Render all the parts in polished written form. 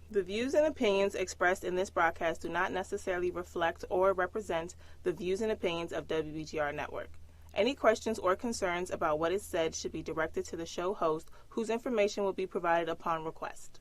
The views and opinions expressed in this broadcast do not necessarily reflect or represent the views and opinions of WBGR Network. Any questions or concerns about what is said should be directed to the show host, whose information will be provided upon request.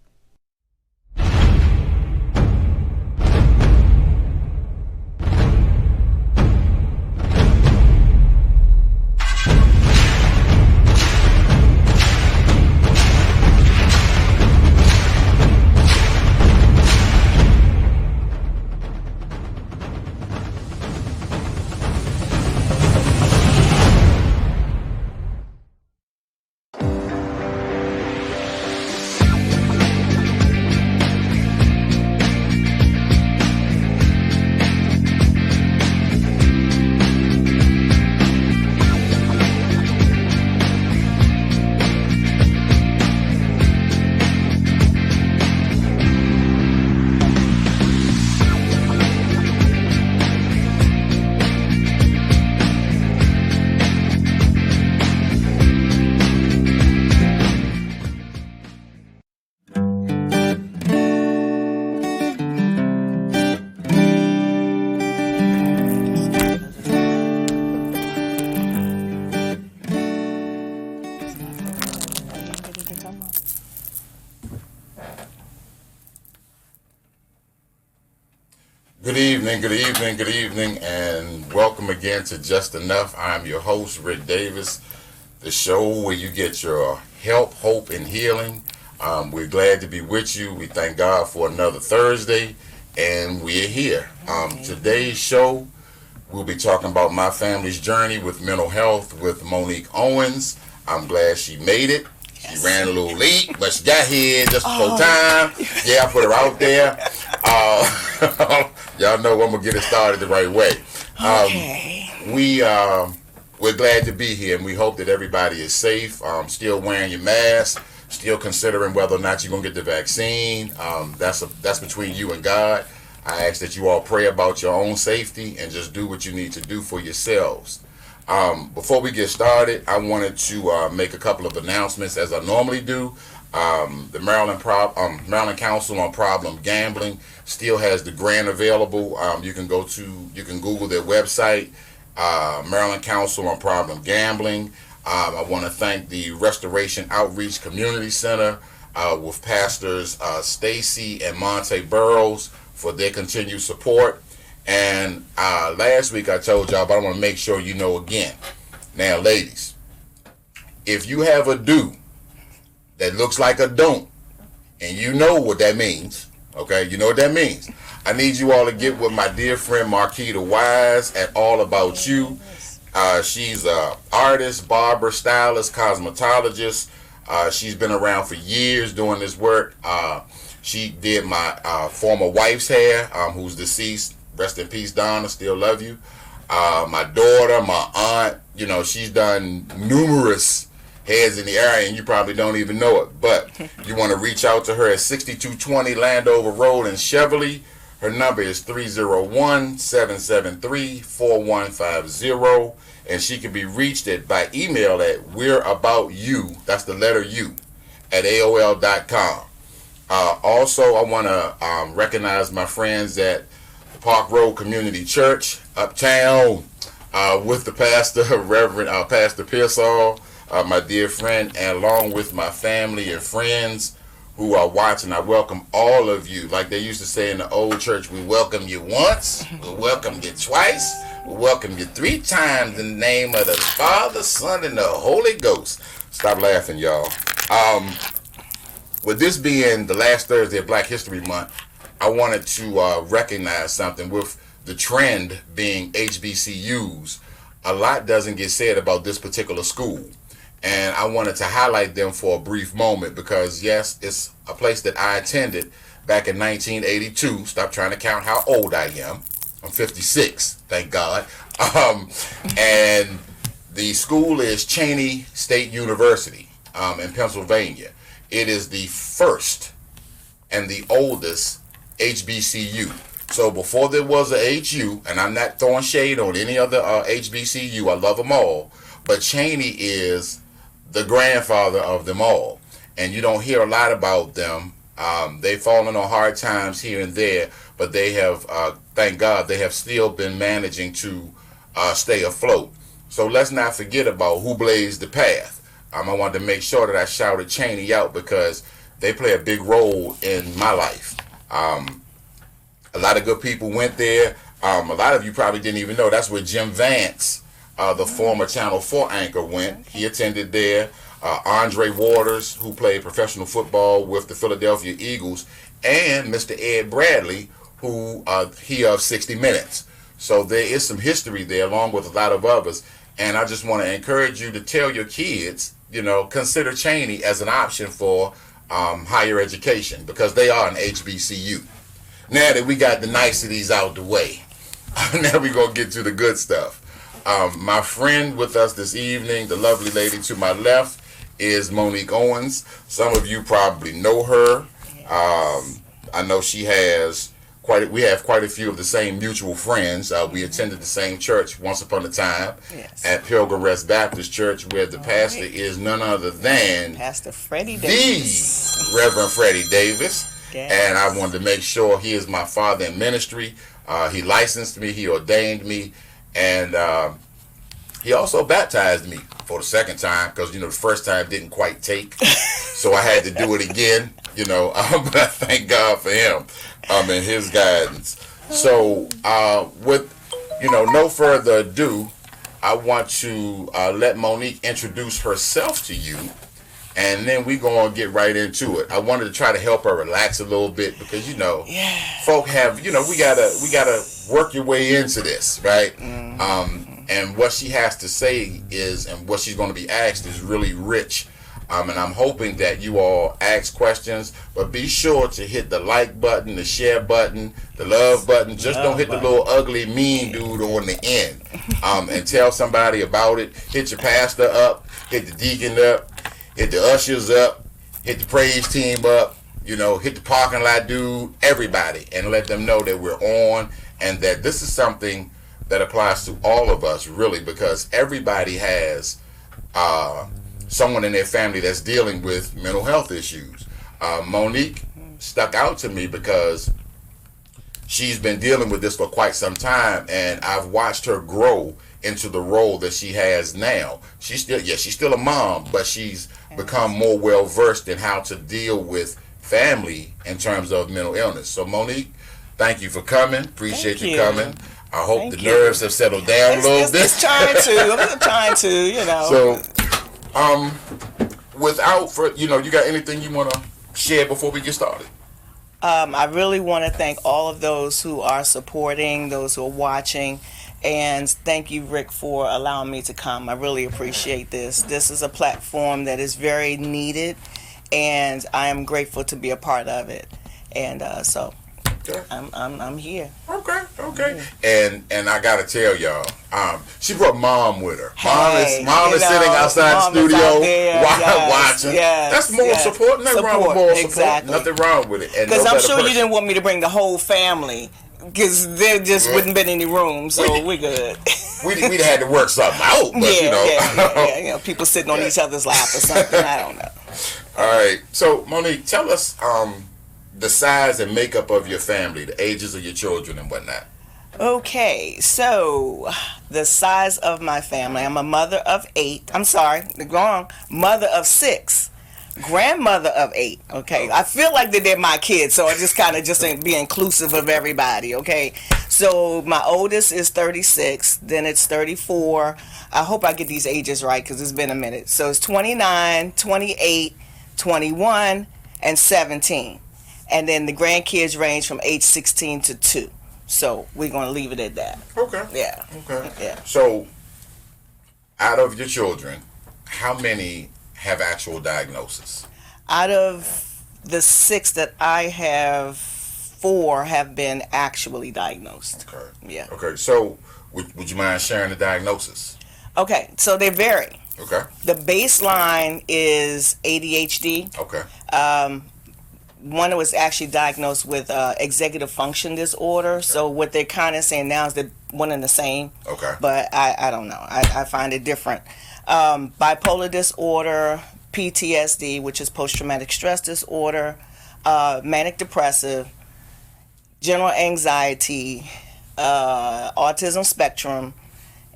Good evening, and welcome again to Just Enough. I'm your host, Rick Davis, the show where you get your help, hope, and healing. We're glad to be with you. We thank God for another Thursday, and we're here. Today's show, we'll be talking about my family's journey with mental health with Monique Owens. I'm glad she made it. She ran a little late, but she got here just before time. Yeah, I put her out there. Y'all know I'm gonna get it started the right way. We're glad to be here, and we hope that everybody is safe. Still wearing your mask. Still considering whether or not you're gonna get the vaccine. That's between you and God. I ask that you all pray about your own safety and just do what you need to do for yourselves. Before we get started, I wanted to make a couple of announcements as I normally do. The Maryland Council on Problem Gambling still has the grant available. You can Google their website, Maryland Council on Problem Gambling. I want to thank the Restoration Outreach Community Center with Pastors Stacy and Monte Burrows for their continued support. And last week I told y'all, but I want to make sure you know again. Now, ladies, if you have a do that looks like a don't, and you know what that means, okay? You know what that means. I need you all to get with my dear friend Marquita Wise at All About You. She's an artist, barber, stylist, cosmetologist. She's been around for years doing this work. She did my former wife's hair, who's deceased. Rest in peace, Donna. Still love you. My daughter, my aunt, she's done numerous heads in the area, and you probably don't even know it. But you want to reach out to her at 6220 Landover Road in Cheverly. Her number is 301-773-4150, and she can be reached by email at we'reaboutyou, that's the letter U, at AOL.com. Also, I want to recognize my friends at Park Road Community Church, Uptown, with the pastor, Reverend Pastor Pearsall, my dear friend, and along with my family and friends who are watching. I welcome all of you. Like they used to say in the old church, we welcome you once, we welcome you twice, we welcome you 3 times in the name of the Father, Son, and the Holy Ghost. Stop laughing, y'all. With this being the last Thursday of Black History Month, I wanted to recognize something. With the trend being HBCUs, a lot doesn't get said about this particular school. And I wanted to highlight them for a brief moment because, yes, it's a place that I attended back in 1982. Stop trying to count how old I am. I'm 56, thank God. And the school is Cheney State University in Pennsylvania. It is the first and the oldest HBCU. So before there was a HU, and I'm not throwing shade on any other HBCU, I love them all, but Cheney is the grandfather of them all. And you don't hear a lot about them They've fallen on hard times here and there, but they have, thank God, they have still been managing to stay afloat. So let's not forget about who blazed the path. I wanted to make sure that I shouted Cheney out because they play a big role in my life. A lot of good people went there. A lot of you probably didn't even know that's where Jim Vance, the former Channel 4 anchor, went. He attended there. Andre Waters, who played professional football with the Philadelphia Eagles, and Mr. Ed Bradley, who he of 60 Minutes. So there is some history there, along with a lot of others. And I just want to encourage you to tell your kids, consider Cheney as an option for higher education, because they are an HBCU. Now that we got the niceties out the way, now we're going to get to the good stuff. My friend with us this evening, the lovely lady to my left, is Monique Owens. Some of you probably know her. I know she has we have quite a few of the same mutual friends. We attended the same church once upon a time, at Pilgrim Rest Baptist Church, where the pastor is none other than Pastor Freddie Davis. The Reverend Freddie Davis. Yes. And I wanted to make sure he is my father in ministry. He licensed me, he ordained me, and he also baptized me for the second time, because the first time didn't quite take, so I had to do it again. But I thank God for him and his guidance. So with no further ado, I want to let Monique introduce herself to you, and then we're going to get right into it. I wanted to try to help her relax a little bit, because folk have we gotta work your way into this, right? And what she has to say is, and what she's going to be asked is really rich. And I'm hoping that you all ask questions, but be sure to hit the like button, the share button, the love button. Just don't hit the little ugly mean dude on the end. And tell somebody about it. Hit your pastor up, hit the deacon up, hit the ushers up, hit the praise team up, hit the parking lot dude, everybody, and let them know that we're on, and that this is something that applies to all of us, really, because everybody has someone in their family that's dealing with mental health issues. Monique stuck out to me because she's been dealing with this for quite some time, and I've watched her grow into the role that she has now. She's still a mom, but she's become more well versed in how to deal with family in terms of mental illness. So Monique, thank you for coming. Appreciate you coming. I hope the nerves have settled down a little bit. It's trying to. I'm trying to, So, you got anything you want to share before we get started? I really want to thank all of those who are supporting, those who are watching, and thank you, Rick, for allowing me to come. I really appreciate this. This is a platform that is very needed, and I am grateful to be a part of it. And so I'm here. Okay. And I gotta tell y'all, she brought mom with her. Mom is sitting outside the studio watching. Yes, that's moral support. Nothing wrong with moral support. Nothing wrong with it. Because I'm sure you didn't want me to bring the whole family, because there just wouldn't been any room. So we're good. We'd had to work something out, but people sitting on each other's lap or something. I don't know. All right. So Monique, tell us the size and makeup of your family, the ages of your children and whatnot. Okay, so the size of my family. I'm a mother of 8. I'm sorry, wrong. Mother of 6. Grandmother of 8. Okay, I feel like they're my kids, so I just kind of just be inclusive of everybody. Okay, so my oldest is 36. Then it's 34. I hope I get these ages right because it's been a minute. So it's 29, 28, 21, and 17. And then the grandkids range from age 16 to 2. So we're going to leave it at that. Okay. Yeah. Okay. Yeah. So out of your children, how many have actual diagnosis? Out of the 6 that I have, 4 have been actually diagnosed. Okay. Yeah. Okay. So would you mind sharing the diagnosis? Okay. So they vary. Okay. The baseline is ADHD. Okay. One was actually diagnosed with executive function disorder. Okay. So what they're kind of saying now is they're one and the same. Okay. But I don't know. I find it different. Bipolar disorder, PTSD, which is post-traumatic stress disorder, manic depressive, general anxiety, autism spectrum,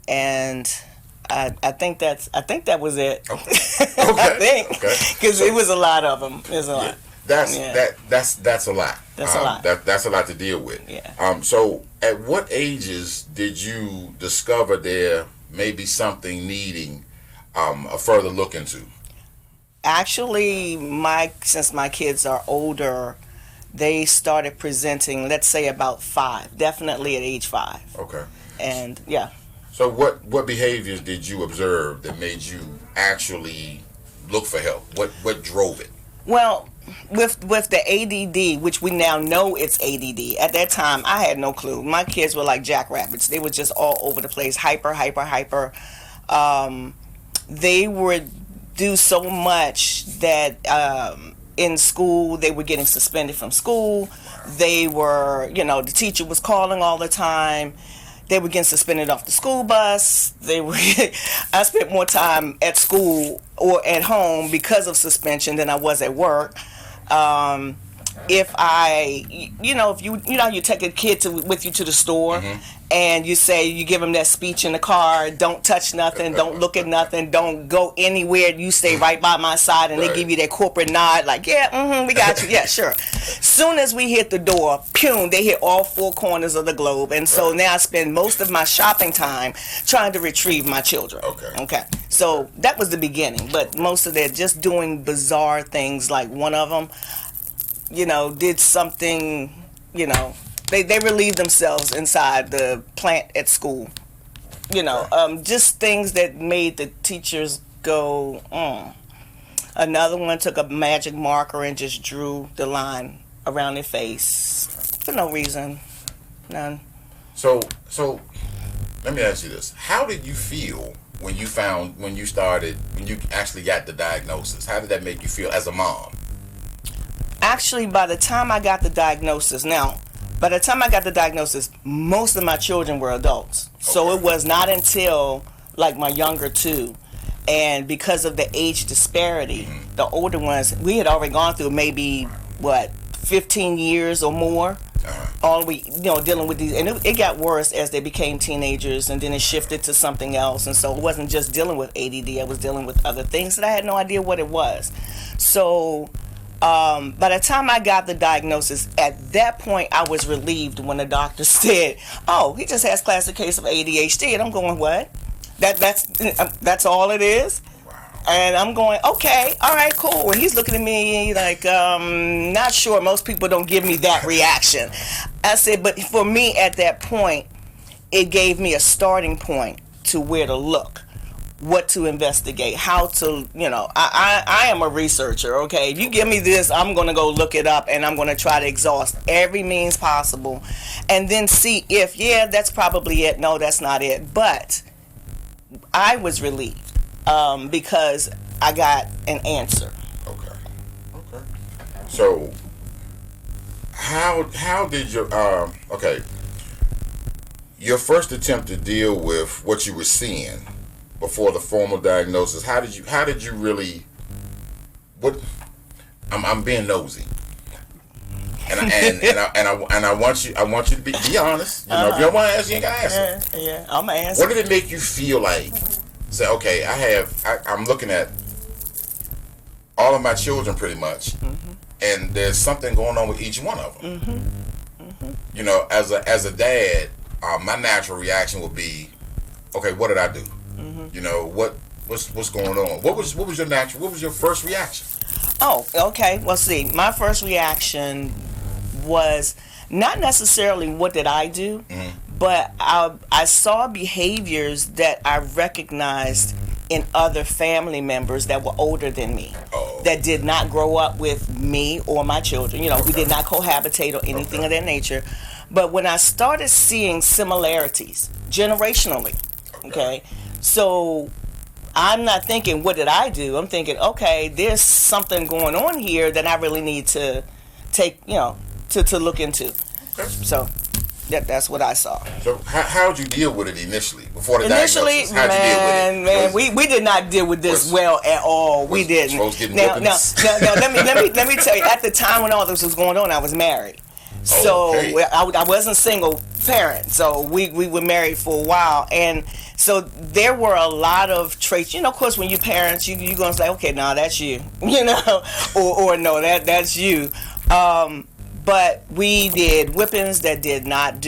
and I think that was it. Okay. I think because it was a lot of them. There's a lot. That's a lot. That's a lot. That's a lot to deal with. Yeah. So at what ages did you discover there may be something needing a further look into? Actually, since my kids are older, they started presenting, let's say about 5, definitely at age 5. Okay. And yeah. So what behaviors did you observe that made you actually look for help? What drove it? Well, with the ADD, which we now know it's ADD, at that time I had no clue. My kids were like jackrabbits. They were just all over the place, hyper. They would do so much that in school they were getting suspended from school. They were, the teacher was calling all the time. They were getting suspended off the school bus. I spent more time at school or at home because of suspension than I was at work. If you take a kid with you to the store, and you give them that speech in the car, don't touch nothing, don't look at nothing, don't go anywhere, you stay right by my side, and they give you that corporate nod like, we got you, yeah, sure. Soon as we hit the door, they hit all 4 corners of the globe, and so now I spend most of my shopping time trying to retrieve my children. Okay. So that was the beginning, but most of that just doing bizarre things, like one of them, did something, They relieved themselves inside the plant at school. Just things that made the teachers go, Another one took a magic marker and just drew the line around their face for no reason. None. So let me ask you this. How did you feel when you actually got the diagnosis? How did that make you feel as a mom? Actually, by the time I got the diagnosis, most of my children were adults. So it was not until like my younger 2, and because of the age disparity, the older ones, we had already gone through maybe 15 years or more. All we dealing with these, and it got worse as they became teenagers, and then it shifted to something else. And so it wasn't just dealing with ADD, I was dealing with other things that I had no idea what it was. So by the time I got the diagnosis, at that point I was relieved when the doctor said, "Oh, he just has classic case of ADHD," and I'm going, "What? That's all it is?" And I'm going, "Okay, all right, cool." And he's looking at me like, "Not sure. Most people don't give me that reaction." I said, but for me at that point, it gave me a starting point to where to look, what to investigate, how to, I am a researcher, okay? If you give me this, I'm going to go look it up, and I'm going to try to exhaust every means possible, and then see if, that's probably it. No, that's not it. But I was relieved because I got an answer. Okay. So how did your first attempt to deal with what you were seeing before the formal diagnosis, how did you really, I'm being nosy, and I want you to be honest. If you don't want to answer, you ain't gotta answer. Yeah, I'm gonna answer. What did it make you feel like? Say, okay, I'm looking at all of my children pretty much, and there's something going on with each one of them. As a dad, my natural reaction would be, okay, what did I do? What's going on? What was your first reaction? Oh, okay. Well, see, my first reaction was not necessarily what did I do, but I saw behaviors that I recognized in other family members that were older than me, that did not grow up with me or my children. We did not cohabitate or anything of that nature. But when I started seeing similarities generationally, okay, so I'm not thinking, what did I do? I'm thinking, okay, there's something going on here that I really need to take, to look into. Okay. So. That's what I saw. So how did you deal with it initially before the Initially, diagnosis? How'd you deal with it? we did not deal with this well at all. We didn't. Now, let me tell you. At the time when all this was going on, I was married, so I wasn't single parent. So we were married for a while, and so there were a lot of traits. You know, of course, when you're parents, you're gonna say, okay, no, that's you. You know, or no, that's you. But we did whippings that didn't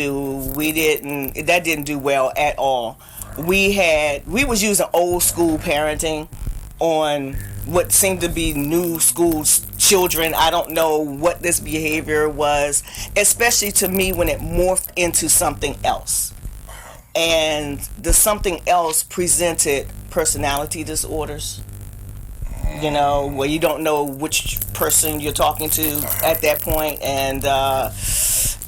do well at all. We was using old school parenting on what seemed to be new school children. I don't know what this behavior was, especially to me when it morphed into something else. And the something else presented personality disorders. You know, where you don't know which person you're talking to at that point. And,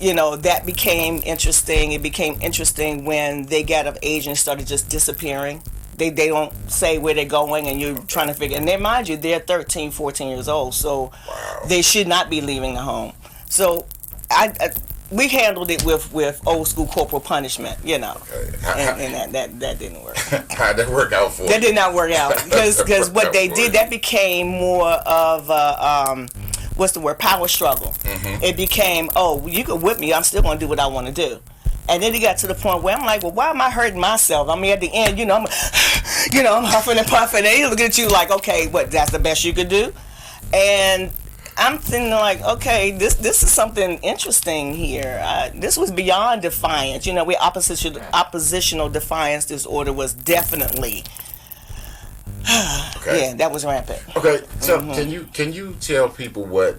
you know, that became interesting. It became interesting when they got of age and started just disappearing. They don't say where they're going, and you're trying to figure. And then, mind you, they're 13, 14 years old, so they should not be leaving the home. So we handled it with old school corporal punishment, you know, and that didn't work. How'd that work out for you? That did not work out because what they did, that became more of a power struggle. Mm-hmm. It became, oh, you can whip me, I'm still going to do what I want to do. And then it got to the point where I'm like, well, why am I hurting myself? I mean, at the end, you know, I'm huffing and puffing, and they look at you like, okay, what? That's the best you could do, and I'm thinking like, okay, this is something interesting here. This was beyond defiance. You know, oppositional defiance disorder was definitely, yeah, that was rampant. Okay, so can you tell people what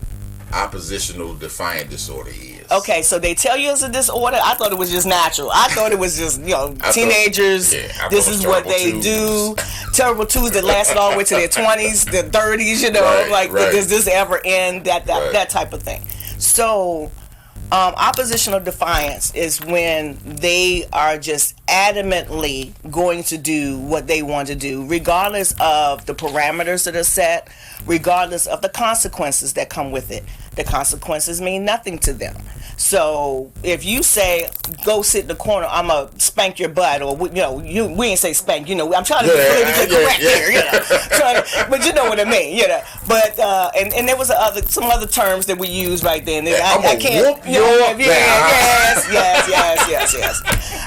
oppositional defiant disorder is? Okay, so they tell you it's a disorder. I thought it was just natural. I thought it was just, you know, teenagers. This is what they do. Terrible twos that lasted all the way to their 20s, their 30s. You know, does this ever end? That type of thing. So, oppositional defiance is when they are just adamantly going to do what they want to do, regardless of the parameters that are set, regardless of the consequences that come with it. The consequences mean nothing to them. So if you say, go sit in the corner, I'm going to spank your butt, or, you know, we ain't say spank, you know, I'm trying to be politically correct here, you know, but you know what I mean, you know. But, and there was some other terms that we used right then. I can't, yes.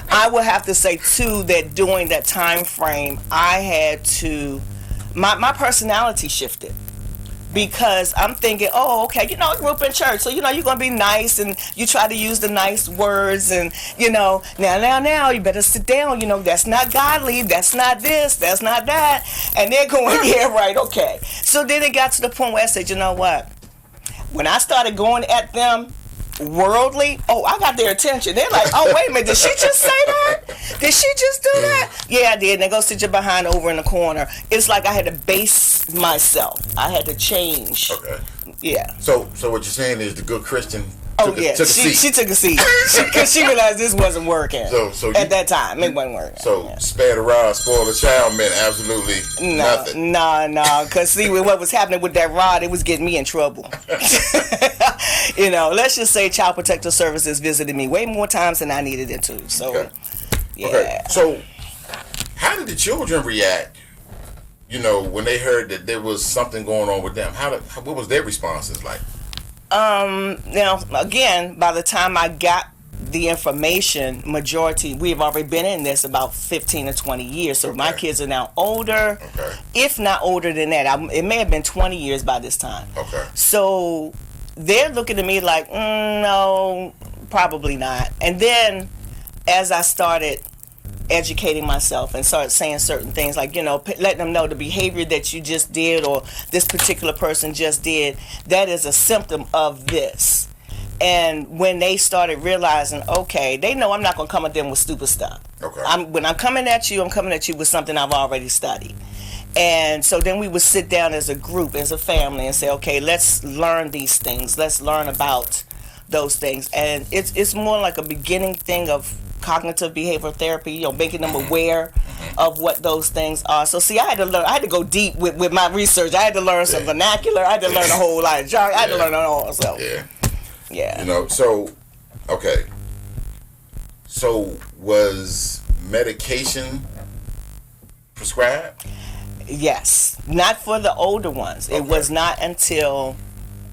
I would have to say, too, that during that time frame, I had to, my personality shifted. Because I'm thinking, oh, okay, you know, I grew up in church, so, you know, you're going to be nice, and you try to use the nice words, and, you know, now, you better sit down, you know, that's not godly, that's not this, that's not that, and they're going, yeah, right, okay. So then it got to the point where I said, you know what, when I started going at them worldly, I got their attention. They're like, oh, wait a minute, did she just say that? Did she just do that? Yeah, I did. And they go sit your behind over in the corner. It's like I had to base myself. I had to change. Okay. Yeah. So what you're saying is the good Christian took a seat. She took a seat because she realized this wasn't working. So at that time, it wasn't working. So spare the rod, spoil the child meant absolutely nothing. No. Because see, what was happening with that rod, it was getting me in trouble. You know, let's just say Child Protective Services visited me way more times than I needed it to. So, yeah. Okay. So, how did the children react? You know, when they heard that there was something going on with them, what was their responses like? Now, again, by the time I got the information, we've already been in this about 15 or 20 years. So my kids are now older, if not older than that. It may have been 20 years by this time. Okay. So they're looking at me like, no, probably not. And then as I started educating myself and started saying certain things like, you know, letting them know the behavior that you just did or this particular person just did, that is a symptom of this. And when they started realizing, okay, they know I'm not going to come at them with stupid stuff. Okay. When I'm coming at you with something I've already studied. And so then we would sit down as a group, as a family, and say, okay, let's learn these things. Let's learn about those things. And it's more like a beginning thing of cognitive behavioral therapy, you know, making them aware of what those things are. So see, I had to go deep with my research. I had to learn some vernacular. I had to learn a whole lot of jargon. I had to learn it all. So yeah. You know, so, okay. So was medication prescribed? Yes, not for the older ones. Okay. It was not until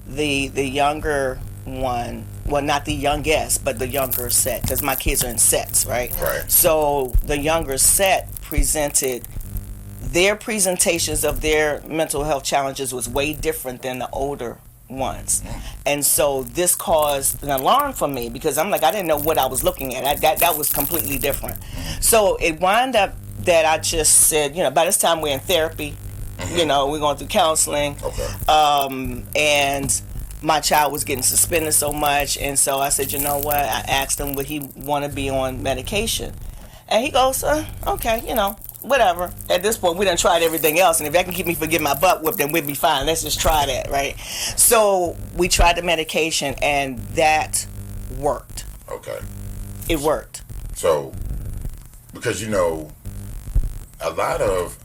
the younger one, well, not the youngest, but the younger set, because my kids are in sets, right? Right. So the younger set presented, their presentations of their mental health challenges was way different than the older ones. And so this caused an alarm for me, because I'm like, I didn't know what I was looking at. That was completely different. So it wound up that I just said, by this time we're in therapy, we're going through counseling. Okay. And my child was getting suspended so much, and so I said, you know what? I asked him would he want to be on medication, and he goes, okay, whatever. At this point, we done tried everything else, and if that can keep me from getting my butt whipped, then we'd be fine. Let's just try that, right? So we tried the medication, and that worked. Okay. It worked. So, because a lot of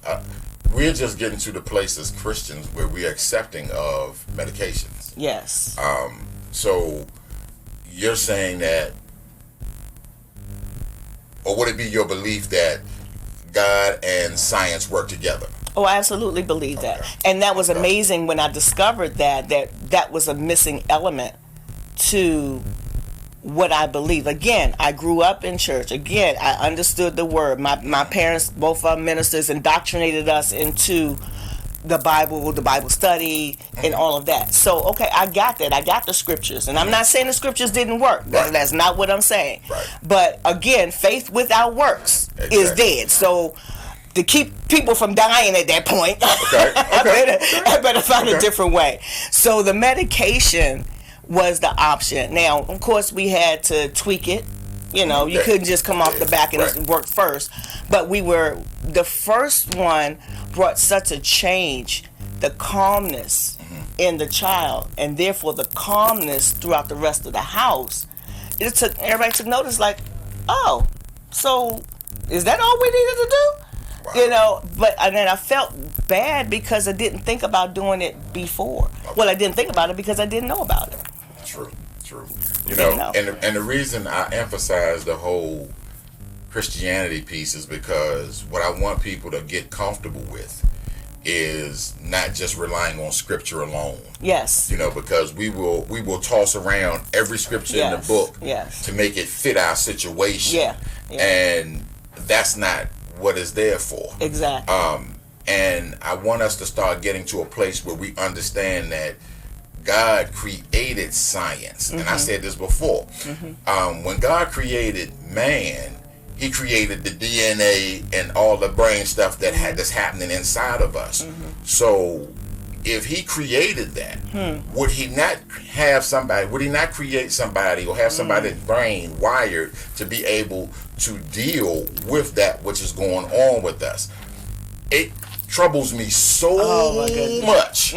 we're just getting to the place as Christians where we're accepting of medications. Yes. So you're saying that, or would it be your belief that God and science work together? Oh, I absolutely believe that. Okay. And that was amazing when I discovered that was a missing element to what I believe. Again, I grew up in church. Again, I understood the word. My parents, both are ministers, indoctrinated us into the Bible study, and all of that. So, okay, I got that. I got the scriptures. And I'm not saying the scriptures didn't work. Right. That's not what I'm saying. Right. But again, faith without works is dead. So to keep people from dying at that point, Okay. I better find a different way. So the medication was the option. Now, of course, we had to tweak it. You couldn't just come off the back and it worked first. But the first one brought such a change, the calmness in the child, and therefore the calmness throughout the rest of the house. Everybody took notice, like, oh, so is that all we needed to do? Wow. And then I felt bad because I didn't think about doing it before. Okay. Well, I didn't think about it because I didn't know about it. True. And the reason I emphasize the whole Christianity piece is because what I want people to get comfortable with is not just relying on scripture alone. Yes. Because we will toss around every scripture in the book to make it fit our situation. Yeah. And that's not what it's there for. Exactly. And I want us to start getting to a place where we understand that God created science. And I said this before. When God created man, he created the DNA and all the brain stuff that's happening inside of us. So if he created that, would he not create somebody or have somebody's brain wired to be able to deal with that which is going on with us? It troubles me so much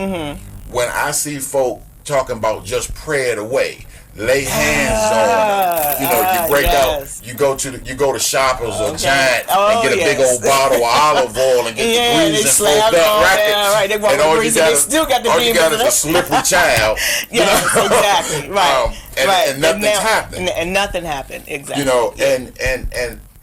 when I see folk talking about just pray it away, lay hands on them. You break out. You go to Shoppers or Giant and get a big old bottle of olive oil and get the grease and fucked up right. They want the grease and they still got the all you got is a slippery child. Exactly. Right. And nothing's happened. And nothing happened. Exactly.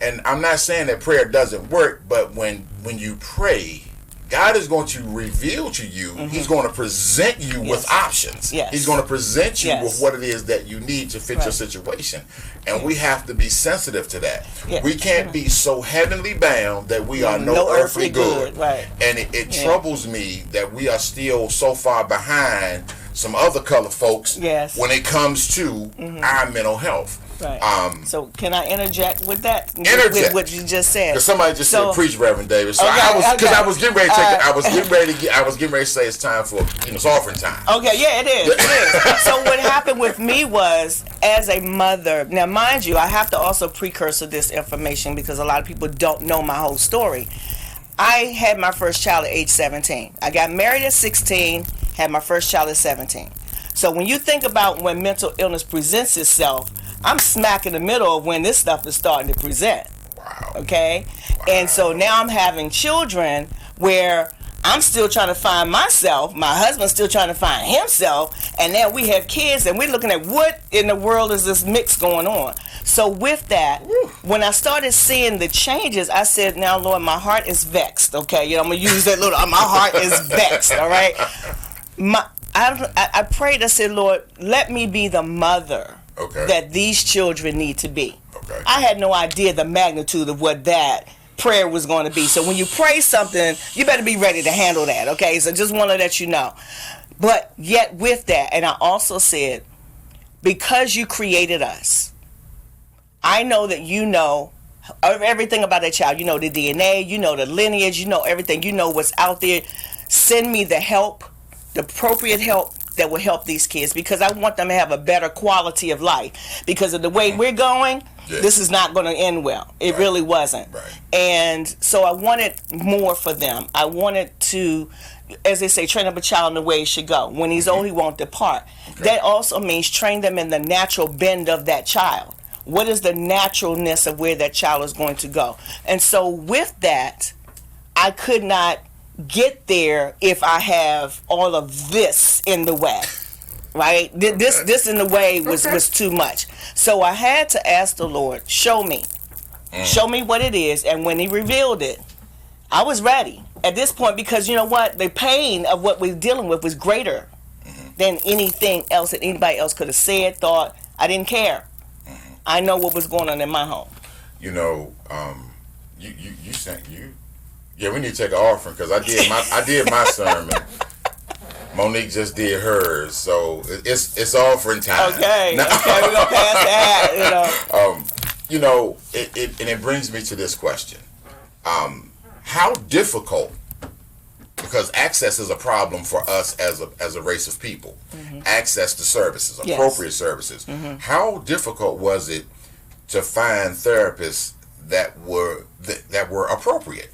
And I'm not saying that prayer doesn't work, but when you pray, God is going to reveal to you. He's going to present you with options. Yes. He's going to present you with what it is that you need to fit your situation. And we have to be sensitive to that. We can't be so heavenly bound that we are no earthly good. Right. And it troubles me that we are still so far behind some other color folks when it comes to our mental health. Right. So can I interject with that? Interject with what you just said. Because somebody just said, "Preach, Reverend David." So I was getting ready to I was getting ready to say it's time for it's offering time. Okay, yeah, it is. So what happened with me was, as a mother. Now, mind you, I have to also precursor this information because a lot of people don't know my whole story. I had my first child at age 17. I got married at 16. Had my first child at 17. So when you think about when mental illness presents itself, I'm smack in the middle of when this stuff is starting to present. Wow. Okay? Wow. And so now I'm having children where I'm still trying to find myself, my husband's still trying to find himself, and now we have kids and we're looking at what in the world is this mix going on. So with that, when I started seeing the changes, I said, now, Lord, my heart is vexed. Okay, I'm going to use that little, my heart is vexed, all right? I prayed, I said, Lord, let me be the mother that these children need to be. Okay. I had no idea the magnitude of what that prayer was going to be. So when you pray something, you better be ready to handle that, okay? So just want to let you know. But yet with that, and I also said, because you created us, I know that you know everything about that child. You know the DNA, you know the lineage, you know everything. You know what's out there. Send me the help, the appropriate help that will help these kids, because I want them to have a better quality of life. Because of the way we're going, this is not going to end well. It really wasn't. Right. And so I wanted more for them. I wanted to, as they say, train up a child in the way he should go. When he's old, he won't depart. That also means train them in the natural bend of that child. What is the naturalness of where that child is going to go? And so with that, I could not get there if I have all of this in the way, right? This in the way was too much. So I had to ask the Lord, show me what it is. And when he revealed it, I was ready at this point, because you know what, the pain of what we're dealing with was greater than anything else that anybody else could have said, thought. I didn't care. I know what was going on in my home. You know, you sent you. Yeah, we need to take an offering, because I did my sermon. Monique just did hers, so it's offering time. Okay, we're gonna pass that. It brings me to this question: how difficult? Because access is a problem for us as a race of people. Access to services, appropriate services. How difficult was it to find therapists that were appropriate?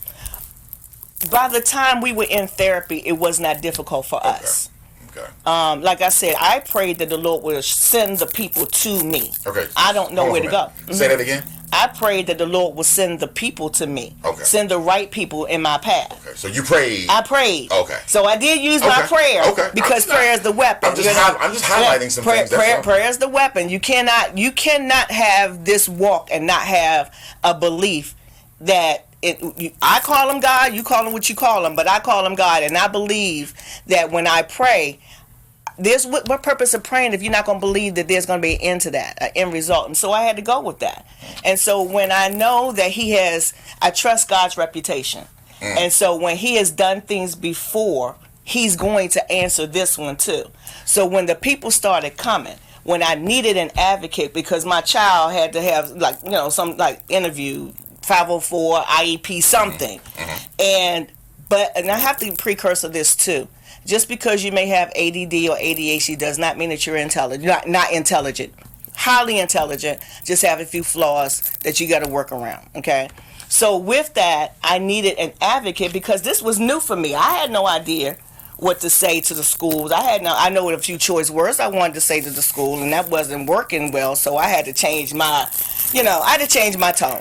By the time we were in therapy, it was not difficult for us. Okay. Like I said, I prayed that the Lord would send the people to me. Okay. I don't know where to go. Say that again. I prayed that the Lord would send the people to me. Okay. Send the right people in my path. Okay. So you prayed. I prayed. Okay. So I did use my prayer. Okay. Because prayer is the weapon. I'm just highlighting some things. Prayer is the weapon. You cannot have this walk and not have a belief that I call him God, you call him what you call him, but I call him God, and I believe that when I pray, there's what purpose of praying if you're not going to believe that there's going to be an end to that, an end result. And so I had to go with that. And so when I know that I trust God's reputation. And so when he has done things before, he's going to answer this one too. So when the people started coming, when I needed an advocate, because my child had to have some interview, 504, IEP, something. And I have to precursor this too. Just because you may have ADD or ADHD does not mean that you're intelligent. Not intelligent. Highly intelligent. Just have a few flaws that you got to work around. Okay. So with that, I needed an advocate, because this was new for me. I had no idea what to say to the schools. I know a few choice words I wanted to say to the school, and that wasn't working well. So I had to change my tone.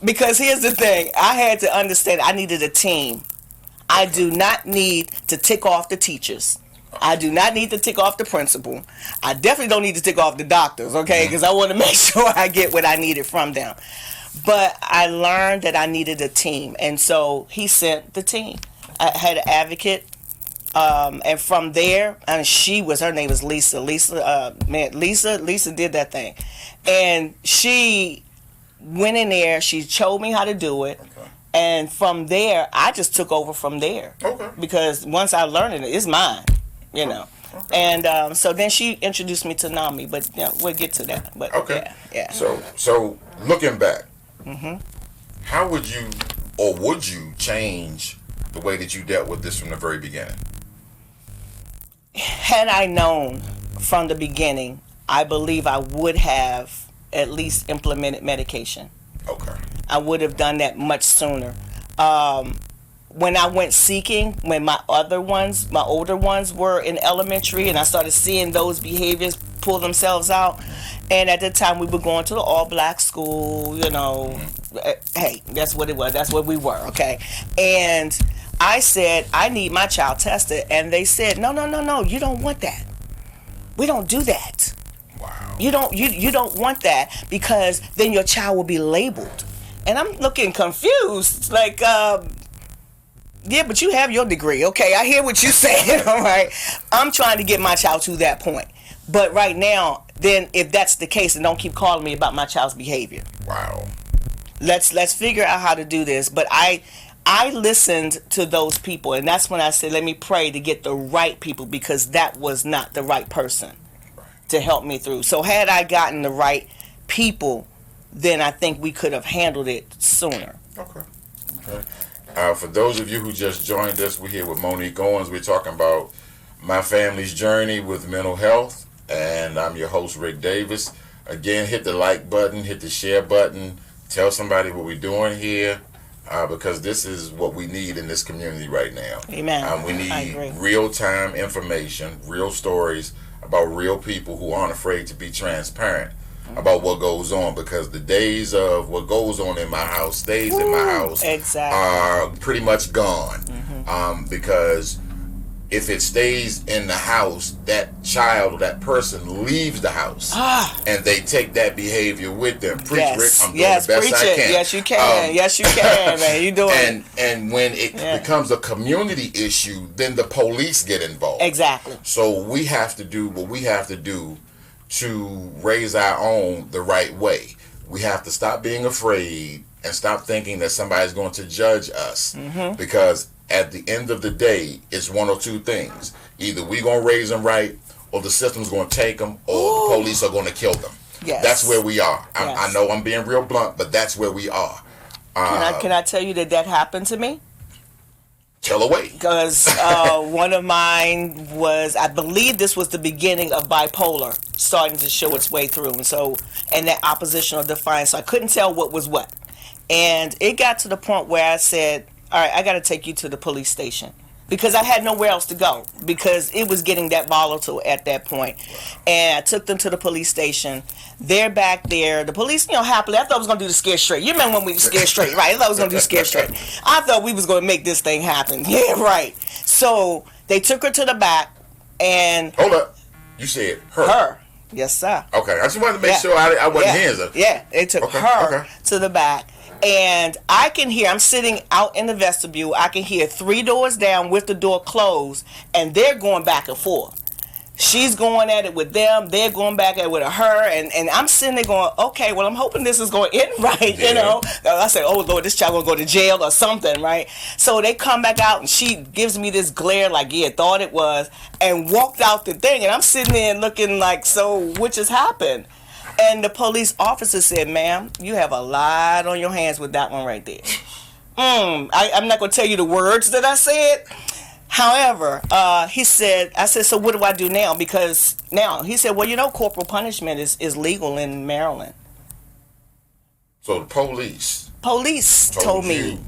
Because here's the thing, I had to understand I needed a team. I do not need to tick off the teachers. I do not need to tick off the principal. I definitely don't need to tick off the doctors, okay? Because I want to make sure I get what I needed from them. But I learned that I needed a team, and so he sent the team. I had an advocate, and from there, and her name was Lisa. Lisa did that thing, and she went in there. She showed me how to do it. Okay. And from there, I just took over from there. Okay. Because once I learned it, it's mine, Okay. And so then she introduced me to NAMI, but we'll get to that. But okay. Yeah. So looking back, how would you change the way that you dealt with this from the very beginning? Had I known from the beginning, I believe I would have at least implemented medication. Okay. I would have done that much sooner. When I went seeking, when my older ones were in elementary, and I started seeing those behaviors pull themselves out, and at the time we were going to the all-black school, hey, that's what it was. That's what we were, okay? And I said, I need my child tested, and they said, no, you don't want that. We don't do that. Wow. You don't want that, because then your child will be labeled. And I'm looking confused, like, yeah, but you have your degree. Okay, I hear what you're saying. All right, I'm trying to get my child to that point. But right now, then if that's the case, then don't keep calling me about my child's behavior. Wow. Let's figure out how to do this. But I listened to those people, and that's when I said, let me pray to get the right people, because that was not the right person to help me through. So had I gotten the right people, then I think we could have handled it sooner. Okay. For those of you who just joined us, we're here with Monique Owens. We're talking about my family's journey with mental health, and I'm your host, Rick Davis. Again, hit the like button, hit the share button, tell somebody what we're doing here, because this is what we need in this community right now. Amen. We need real-time information, real stories about real people who aren't afraid to be transparent about what goes on, because the days of what goes on in my house stays in my house are pretty much gone. Because if it stays in the house, that child or that person leaves the house and they take that behavior with them. Preach, Rick. I'm doing the best I can. Yes, you can. Yes, you can, man. You doing it. And when it becomes a community issue, then the police get involved. Exactly. So we have to do what we have to do to raise our own the right way. We have to stop being afraid and stop thinking that somebody's going to judge us. Because at the end of the day, it's one or two things. Either we're going to raise them right, or the system's going to take them, or the police are going to kill them. Yes. That's where we are. I know I'm being real blunt, but that's where we are. Can I tell you that happened to me? Tell away. Because one of mine was, I believe this was the beginning of bipolar starting to show its way through. And that oppositional defiance. So I couldn't tell what was what. And it got to the point where I said, all right, I got to take you to the police station. Because I had nowhere else to go. Because it was getting that volatile at that point. And I took them to the police station. They're back there. The police, happily, I thought I was going to do the scare straight. You remember when we were scared straight, right? I thought I was going to do scare straight. I thought we was going to make this thing happen. Yeah, right. So they took her to the back and... Hold up. You said her. Her. Yes, sir. Okay. I just wanted to make sure I wasn't hands up. Yeah. They took her to the back. And I can hear, I'm sitting out in the vestibule, I can hear 3 doors down with the door closed, and they're going back and forth. She's going at it with them, they're going back at it with her, and I'm sitting there going, okay, well, I'm hoping this is going to end right, I said, oh, Lord, this child going to go to jail or something, right? So they come back out, and she gives me this glare like, yeah, thought it was, and walked out the thing, and I'm sitting there looking like, so what just happened? And the police officer said, ma'am, you have a lot on your hands with that one right there. I'm not going to tell you the words that I said. However, I said, so what do I do now? Because now, he said, well, corporal punishment is legal in Maryland. So the police told me.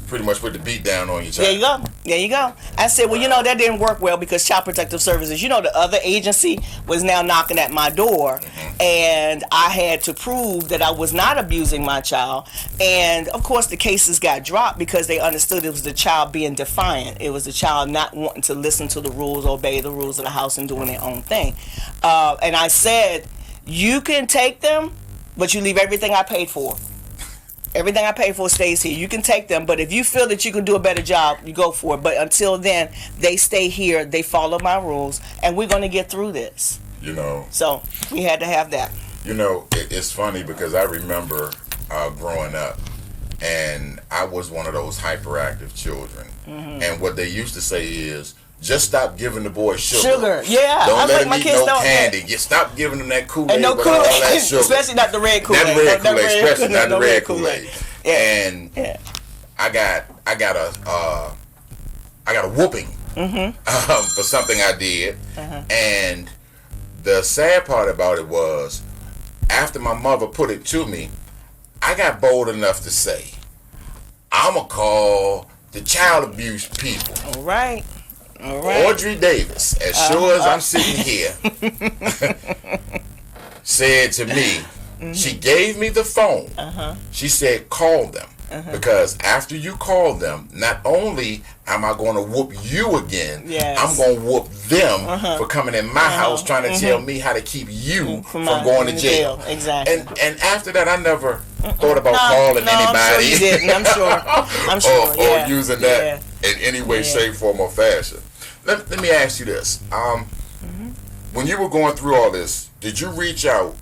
Pretty much put the beat down on your child. There you go. I said, well, that didn't work well, because Child Protective Services, the other agency was now knocking at my door, and I had to prove that I was not abusing my child. And of course, the cases got dropped because they understood it was the child being defiant. It was the child not wanting to listen to the rules, obey the rules of the house, and doing their own thing. And I said, you can take them, but you leave everything I paid for. Everything I pay for stays here. You can take them, but if you feel that you can do a better job, you go for it. But until then, they stay here. They follow my rules, and we're going to get through this. So we had to have that. It's funny because I remember growing up, and I was one of those hyperactive children. And what they used to say is, just stop giving the boy sugar. Yeah. Don't let him eat no candy. Stop giving them that Kool-Aid. And no Kool-Aid. All that sugar. Especially not the red Kool-Aid. Not the red Kool-Aid. Especially not the red Kool-Aid. Yeah. And I got a whooping for something I did. And the sad part about it was, after my mother put it to me, I got bold enough to say, I'm going to call the child abuse people. All right. Audrey Davis, as sure as I'm sitting here, said to me, she gave me the phone. She said, call them. Because after you call them, not only am I going to whoop you again, Yes. I'm going to whoop them for coming in my house trying to tell me how to keep you from going to jail. Exactly. And after that, I never thought about calling anybody. I'm sure you didn't. I'm sure. Or using that in any way, shape, form, or fashion. Let me ask you this. When you were going through all this, did you reach out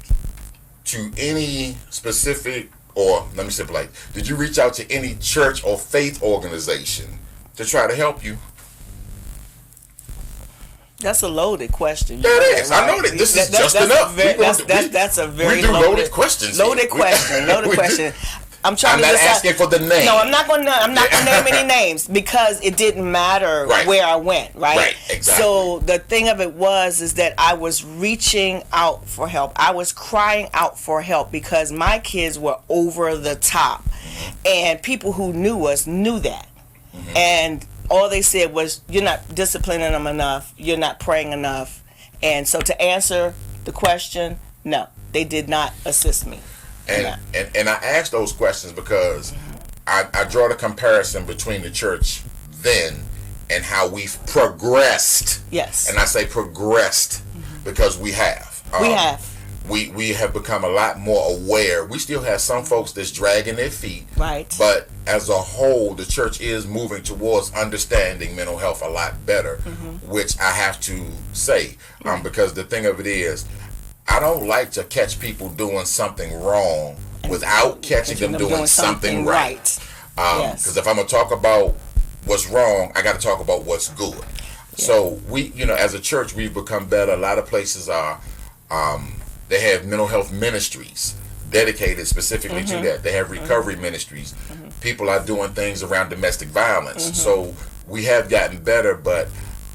to any specific, or let me say it like, did you reach out to any church or faith organization to try to help you? That's a loaded question. That is. Right? I know that this is just enough. That's a very loaded questions. Loaded question. Loaded question. I'm not asking for the name. No, I'm not going to name any names because it didn't matter where I went, right? Right, exactly. So the thing of it is that I was reaching out for help. I was crying out for help because my kids were over the top. And people who knew us knew that. And all they said was, you're not disciplining them enough. You're not praying enough. And so to answer the question, no, they did not assist me. And I ask those questions because I draw the comparison between the church then and how we've progressed. Yes. And I say progressed because we have. We have become a lot more aware. We still have some folks that's dragging their feet. Right. But as a whole, the church is moving towards understanding mental health a lot better, which I have to say. Because the thing of it is, I don't like to catch people doing something wrong without catching them doing something right. Because if I'm going to talk about what's wrong, I got to talk about what's good. Yeah. So we, as a church, we've become better. A lot of places are, they have mental health ministries dedicated specifically to that. They have recovery ministries. People are doing things around domestic violence. So we have gotten better, but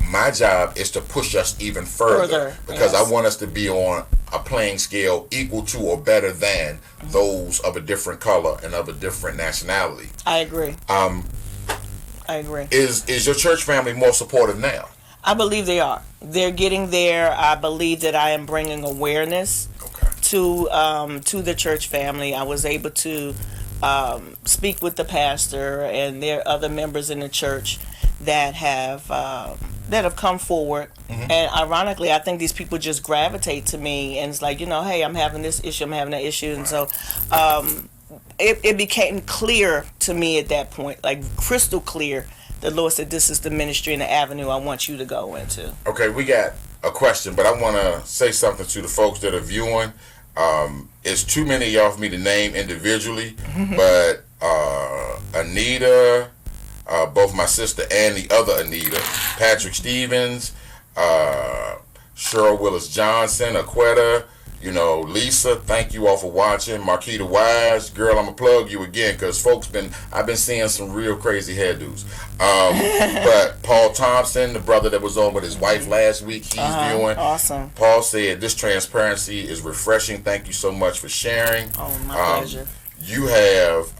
my job is to push us even further because I want us to be on a playing scale equal to or better than those of a different color and of a different nationality. I agree. I agree. Is your church family more supportive now? I believe they are. They're getting there. I believe that I am bringing awareness to the church family. I was able to speak with the pastor, and there are other members in the church that have come forward. And ironically, I think these people just gravitate to me, and it's like, hey, I'm having this issue, I'm having that issue. And so it became clear to me at that point, like crystal clear. The Lord said, this is the ministry and the avenue I want you to go into. Okay, we got a question, but I want to say something to the folks that are viewing. It's too many of y'all for me to name individually, but Anita, both my sister and the other Anita, Patrick Stevens, Cheryl Willis Johnson, Aquetta, Lisa, thank you all for watching. Marquita Wise, girl, I'm gonna plug you again because I've been seeing some real crazy hairdos. But Paul Thompson, the brother that was on with his wife last week, he's viewing. Awesome. Paul said, this transparency is refreshing. Thank you so much for sharing. Oh, my pleasure. You have,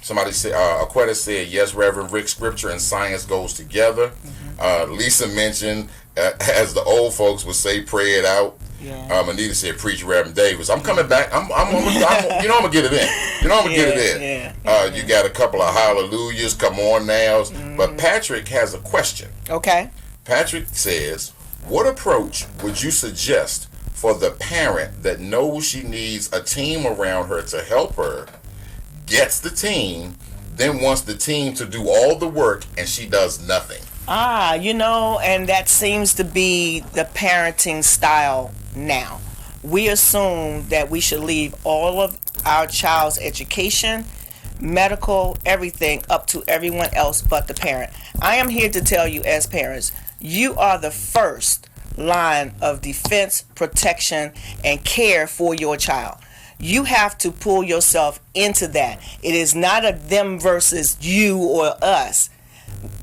somebody said, Aquetta said, yes, Reverend Rick, scripture and science goes together. Lisa mentioned, as the old folks would say, pray it out. Yeah. Anita said, preach Reverend Davis. I'm coming back. I'm gonna get it in. I'm gonna get it in. Yeah. You got a couple of hallelujahs, come on nows. But Patrick has a question. Okay. Patrick says, what approach would you suggest for the parent that knows she needs a team around her to help her, gets the team, then wants the team to do all the work and she does nothing? And that seems to be the parenting style now. We assume that we should leave all of our child's education, medical, everything up to everyone else but the parent. I am here to tell you, as parents, you are the first line of defense, protection, and care for your child. You have to pull yourself into that. It is not a them versus you or us.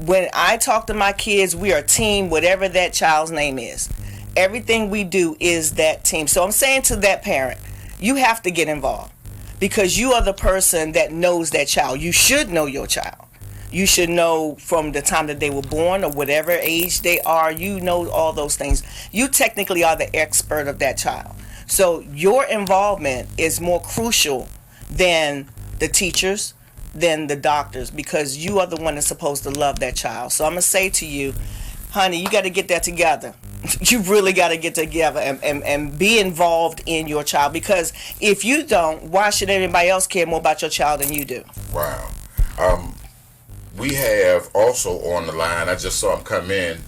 When I talk to my kids, we are a team, whatever that child's name is. Everything we do is that team. So I'm saying to that parent, you have to get involved because you are the person that knows that child. You should know your child. You should know from the time that they were born or whatever age they are. You know all those things. You technically are the expert of that child. So your involvement is more crucial than the teachers, than the doctors, because you are the one that's supposed to love that child. So I'm going to say to you, honey, you got to get that together. You really got to get together and be involved in your child, because if you don't, why should anybody else care more about your child than you do? Wow. We have also on the line, I just saw him come in,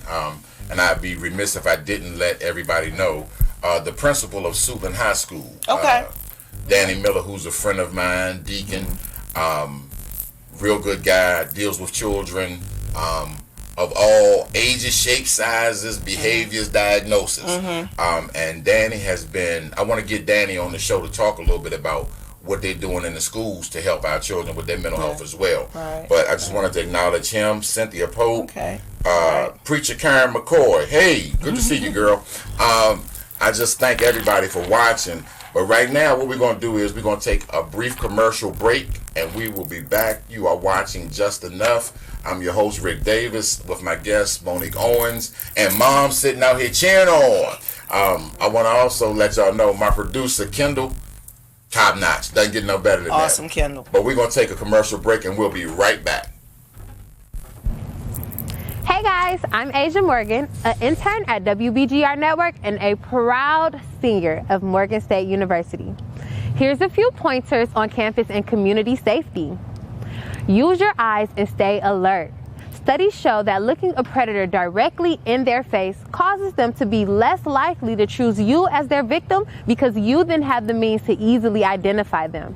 and I'd be remiss if I didn't let everybody know, the principal of Suitland High School. Okay. Danny Miller, who's a friend of mine, deacon, real good guy, deals with children of all ages, shapes, sizes, behaviors, diagnosis. And Danny has been, I want to get Danny on the show to talk a little bit about what they're doing in the schools to help our children with their mental health as well. Right. But I just wanted to acknowledge him, Cynthia Pope, Okay. Preacher Karen McCoy. Hey, good to see you, girl. I just thank everybody for watching. But right now, what we're going to do is we're going to take a brief commercial break, and we will be back. You are watching Just Enough. I'm your host, Rick Davis, with my guest, Monique Owens, and Mom sitting out here cheering on. I want to also let y'all know my producer, Kendall, top notch. Doesn't get no better than that. Awesome, Kendall. But we're going to take a commercial break, and we'll be right back. Hey guys, I'm Asia Morgan, an intern at WBGR Network and a proud senior of Morgan State University. Here's a few pointers on campus and community safety. Use your eyes and stay alert. Studies show that looking a predator directly in their face causes them to be less likely to choose you as their victim, because you then have the means to easily identify them.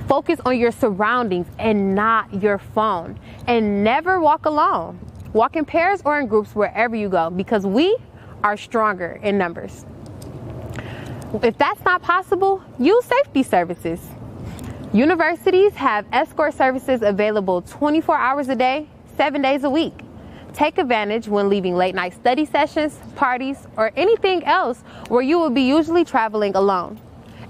Focus on your surroundings and not your phone. And never walk alone. Walk in pairs or in groups wherever you go, because we are stronger in numbers. If that's not possible, use safety services. Universities have escort services available 24 hours a day, 7 days a week. Take advantage when leaving late night study sessions, parties, or anything else where you will be usually traveling alone.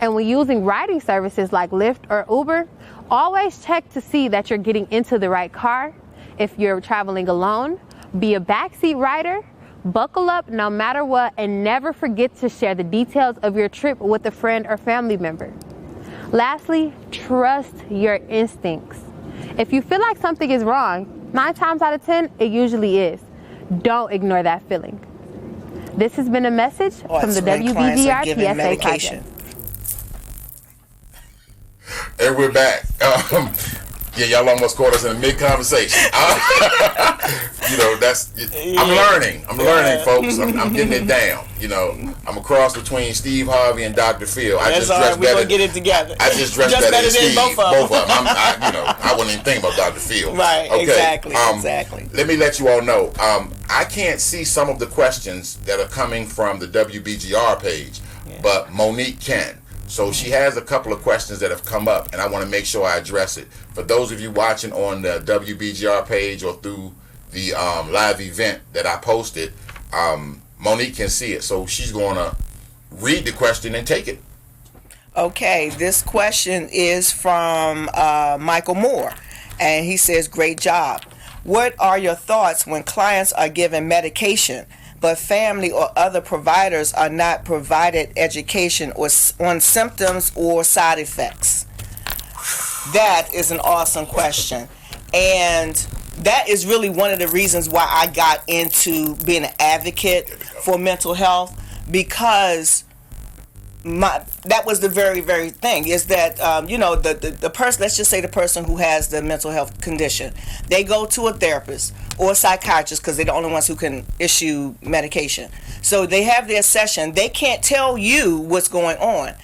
And when using riding services like Lyft or Uber, always check to see that you're getting into the right car. If you're traveling alone, be a backseat rider, buckle up no matter what, and never forget to share the details of your trip with a friend or family member. Lastly, trust your instincts. If you feel like something is wrong, 9 times out of 10, it usually is. Don't ignore that feeling. This has been a message from the WBGR PSA Project. And we're back. Yeah, y'all almost caught us in a mid-conversation. I'm learning. I'm learning, folks. I'm getting it down. I'm a cross between Steve Harvey and Dr. Phil. That's all right. We're going to get it together. I just dressed better than Steve. Both of them. I wouldn't even think about Dr. Phil. Right, okay. Exactly. Let me let you all know. I can't see some of the questions that are coming from the WBGR page, but Monique can. So she has a couple of questions that have come up, and I want to make sure I address it. For those of you watching on the WBGR page or through the live event that I posted, Monique can see it. So she's going to read the question and take it. Okay, this question is from Michael Moore, and he says, great job. What are your thoughts when clients are given medication, but family or other providers are not provided education on symptoms or side effects? That is an awesome question. And that is really one of the reasons why I got into being an advocate for mental health, because that was the very thing, is that the person, let's just say the person who has the mental health condition, they go to a therapist or a psychiatrist, because they're the only ones who can issue medication. So they have their session. They can't tell you what's going on.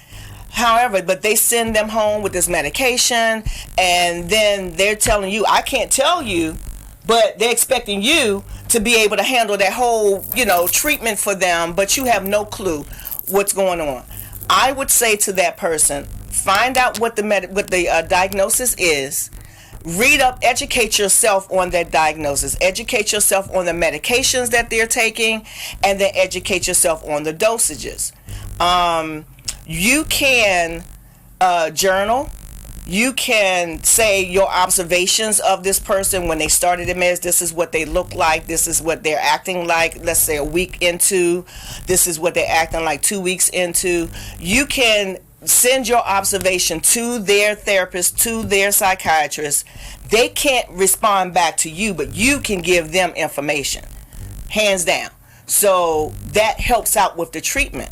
However, but they send them home with this medication, and then they're telling you, I can't tell you, but they're expecting you to be able to handle that whole, treatment for them, but you have no clue what's going on. I would say to that person, find out what the diagnosis is. Read up, educate yourself on that diagnosis. Educate yourself on the medications that they're taking, and then educate yourself on the dosages. You can journal. You can say your observations of this person when they started the meds. This is what they look like. This is what they're acting like, let's say a week into. This is what they're acting like 2 weeks into. You can send your observation to their therapist, to their psychiatrist. They can't respond back to you, but you can give them information, hands down. So that helps out with the treatment,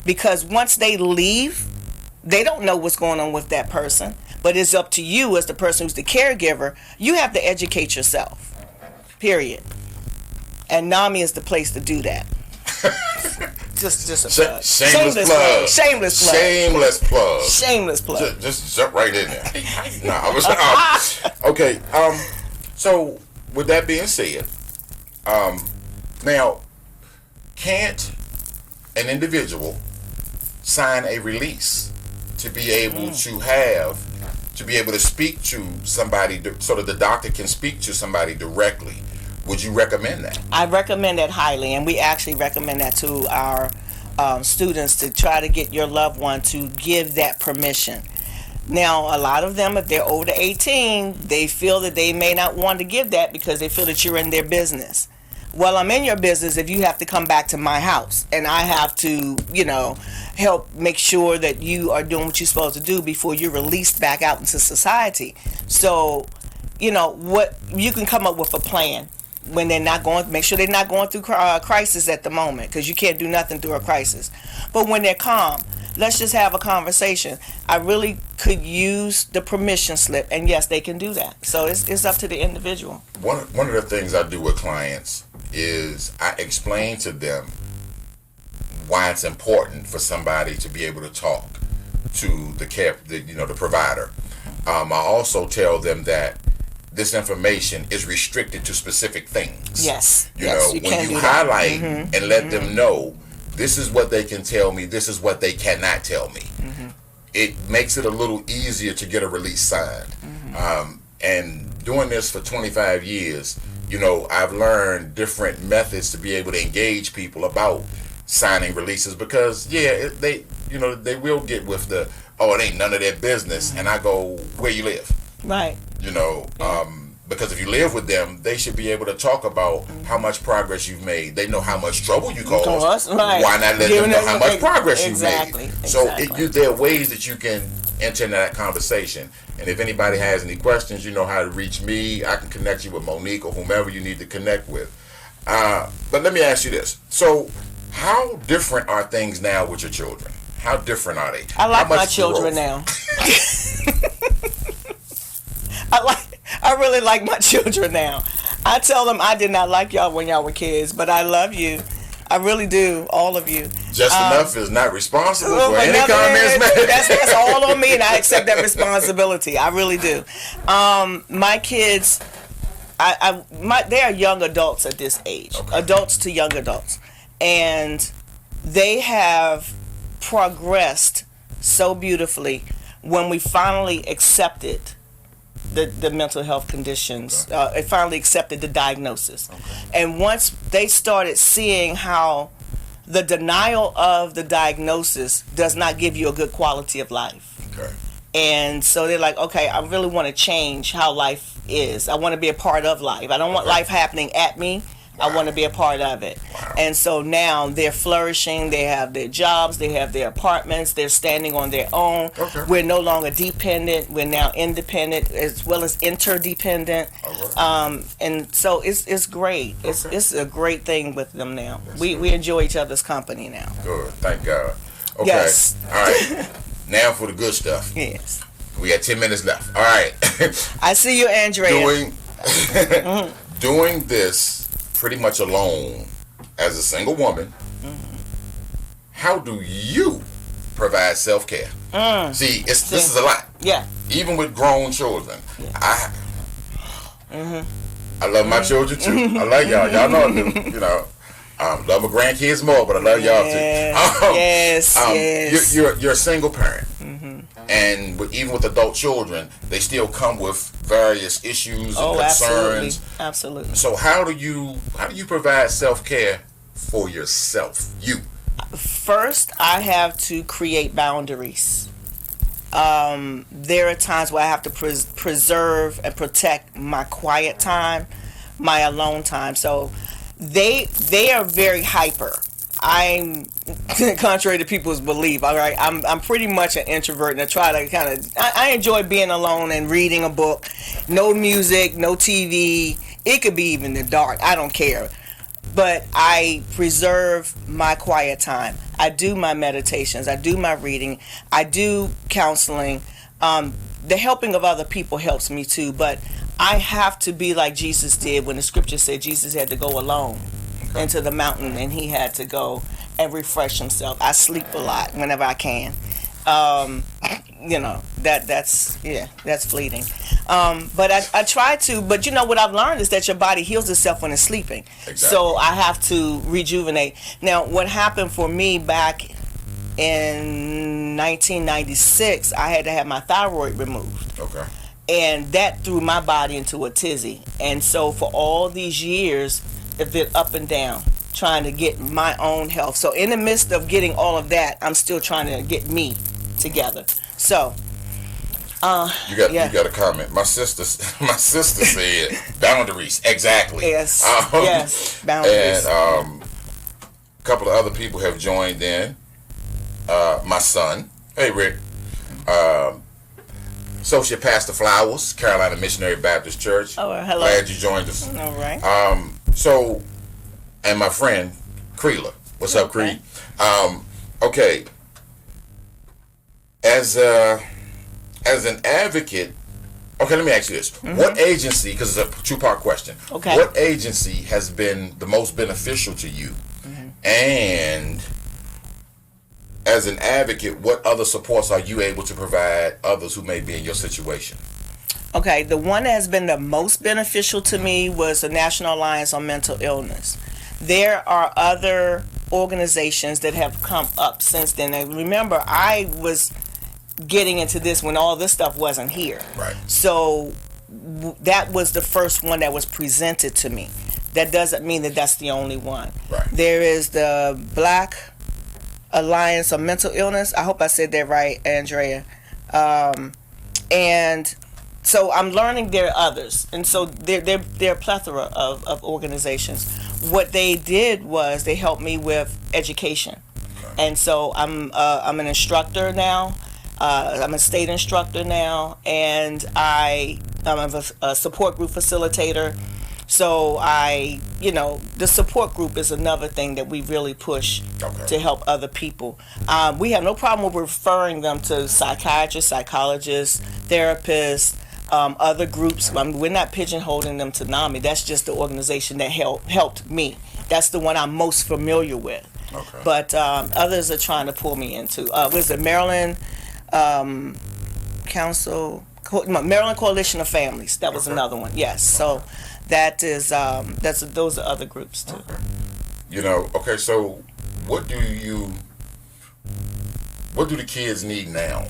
because once they leave, they don't know what's going on with that person. But it's up to you as the person who's the caregiver. You have to educate yourself, period. And NAMI is the place to do that. just a plug. Shameless plug. Shameless plug. Shameless plug. Shameless plug. Just jump right in there. No, I was okay. So with that being said, now, can't an individual sign a release to be able to be able to speak to somebody, so that the doctor can speak to somebody directly? Would you recommend that? I recommend that highly, and we actually recommend that to our students, to try to get your loved one to give that permission. Now, a lot of them, if they're over 18, they feel that they may not want to give that because they feel that you're in their business. Well, I'm in your business if you have to come back to my house, and I have to, help make sure that you are doing what you're supposed to do before you're released back out into society. So, what you can come up with a plan when they're not going, make sure they're not going through crisis at the moment, because you can't do nothing through a crisis. But when they're calm, let's just have a conversation. I really could use the permission slip, and yes, they can do that. So it's up to the individual. One of the things I do with clients is I explain to them why it's important for somebody to be able to talk to the provider. I also tell them that this information is restricted to specific things. Yes. When you highlight and let them know, this is what they can tell me, this is what they cannot tell me. It makes it a little easier to get a release signed. And doing this for 25 years, I've learned different methods to be able to engage people about signing releases, because they will get with the, it ain't none of their business, and I go, where you live? Right. Because if you live with them, they should be able to talk about how much progress you've made. They know how much trouble you caused. Right. Why not let them know how much progress you've made? So Exactly. there are ways that you can enter into that conversation. And if anybody has any questions, you know how to reach me. I can connect you with Monique or whomever you need to connect with. But let me ask you this. So how different are things now with your children? How different are they? I like my children now. I really like my children now. I tell them I did not like y'all when y'all were kids, but I love you. I really do, all of you. Just enough is not responsible for any comments made. That's all on me, and I accept that responsibility. I really do. My kids, they are young adults at this age, adults to young adults, and they have progressed so beautifully when we finally accepted the mental health conditions. It finally accepted the diagnosis. And once they started seeing how the denial of the diagnosis does not give you a good quality of life. And so they're like, okay, I really want to change how life is. I want to be a part of life. I don't want life happening at me. I want to be a part of it. And so now they're flourishing. They have their jobs. They have their apartments. They're standing on their own. We're no longer dependent. We're now independent as well as interdependent. And so it's great. It's a great thing with them now. We enjoy each other's company now. Good. Thank God. Okay. Yes. All right. Now for the good stuff. Yes. We got 10 minutes left. All right. I see you, Andrea. Doing this pretty much alone as a single woman, how do you provide self-care? See, this is a lot. Yeah. Even with grown children. I love my children too. I love y'all. Y'all know I do. Love my grandkids more, but I love y'all too. Yes. You're a single parent. And even with adult children, they still come with various issues and concerns. Absolutely. So how do you provide self-care for yourself? First, I have to create boundaries. There are times where I have to preserve and protect my quiet time, my alone time. So they are very hyper. I'm contrary to people's belief. All right, I'm pretty much an introvert, and I try to kind of. I enjoy being alone and reading a book. No music, no TV. It could be even the dark. I don't care. But I preserve my quiet time. I do my meditations. I do my reading. I do counseling. The helping of other people helps me too. But I have to be like Jesus did when the scripture said Jesus had to go alone into the mountain, and he had to go and refresh himself. I sleep a lot whenever I can. That's fleeting. But I try to, but what I've learned is that your body heals itself when it's sleeping. Exactly. So I have to rejuvenate. Now, what happened for me back in 1996, I had to have my thyroid removed. Okay. And that threw my body into a tizzy. And so for all these years, it's been up and down, trying to get my own health. So in the midst of getting all of that, I'm still trying to get me together. So you got a comment. My sister said boundaries. Exactly. Yes. Yes. Boundaries. And a couple of other people have joined in. My son. Hey, Rick. Associate Pastor Flowers, Carolina Missionary Baptist Church. Oh, hello. Glad you joined us. All right. And my friend Creela. What's up, Cree? Okay. As an advocate, okay, let me ask you this. Mm-hmm. What agency, because it's a two-part question, okay, what agency has been the most beneficial to you? Mm-hmm. And as an advocate, what other supports are you able to provide others who may be in your situation? Okay, the one that has been the most beneficial to me was the National Alliance on Mental Illness. There are other organizations that have come up since then. And remember, I was getting into this when all this stuff wasn't here. Right. So that was the first one that was presented to me. That doesn't mean that that's the only one. Right. There is the Black Alliance on Mental Illness. I hope I said that right, Andrea. And so I'm learning there are others. And so there are a plethora of organizations. What they did was they helped me with education. Okay. And so I'm an instructor now. I'm a state instructor now, and I'm a support group facilitator. So the support group is another thing that we really push to help other people. We have no problem with referring them to psychiatrists, psychologists, therapists, other groups. We're not pigeonholing them to NAMI. That's just the organization that helped me. That's the one I'm most familiar with. Okay. But others are trying to pull me into. Was it Maryland Maryland Coalition of Families? That was another one. Yes. So that is those are other groups too. Okay. So what do the kids need now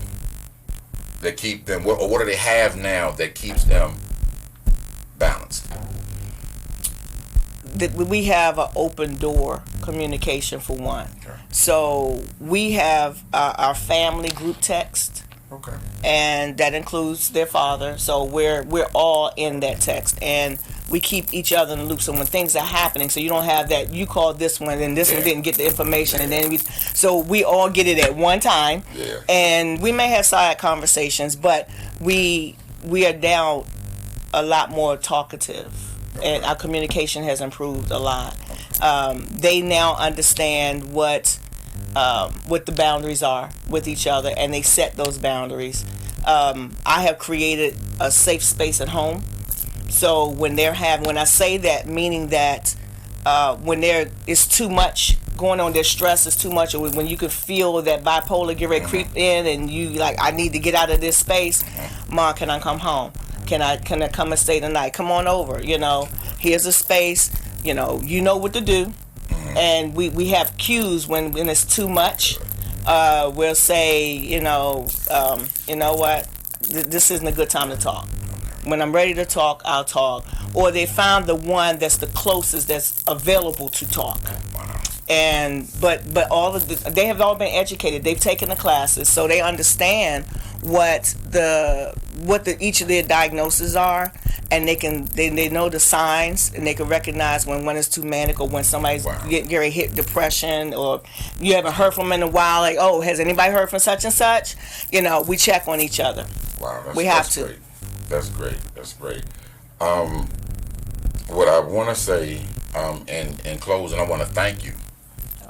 that keep them, or what do they have now that keeps them balanced? We have an open door communication for one. Okay. So we have our family group text. Okay. And that includes their father. So we're all in that text, and we keep each other in the loop. So when things are happening, so you don't have that you called this one and this one didn't get the information, and then we all get it at one time. Yeah. And we may have side conversations, but we are now a lot more talkative. Okay. And our communication has improved a lot. They now understand what the boundaries are with each other, and they set those boundaries. I have created a safe space at home. So when I say that, meaning that when there is too much going on, their stress is too much, or when you can feel that bipolar get ready to creep in, and you like, I need to get out of this space. Mom, can I come home? Can I come and stay the night? Come on over. Here's a space. You know what to do. And we have cues when it's too much. We'll say, you know what, this isn't a good time to talk. When I'm ready to talk, I'll talk. Or they found the one that's the closest that's available to talk. And but they have all been educated. They've taken the classes, so they understand what the what each of their diagnoses are, and they know the signs, and they can recognize when one is too manic or when somebody's getting hit depression, or you haven't heard from them in a while. Like, oh, has anybody heard from such and such? You know, we check on each other. Wow, we have to. Great. That's great. That's great. What I want to say in closing, I want to thank you.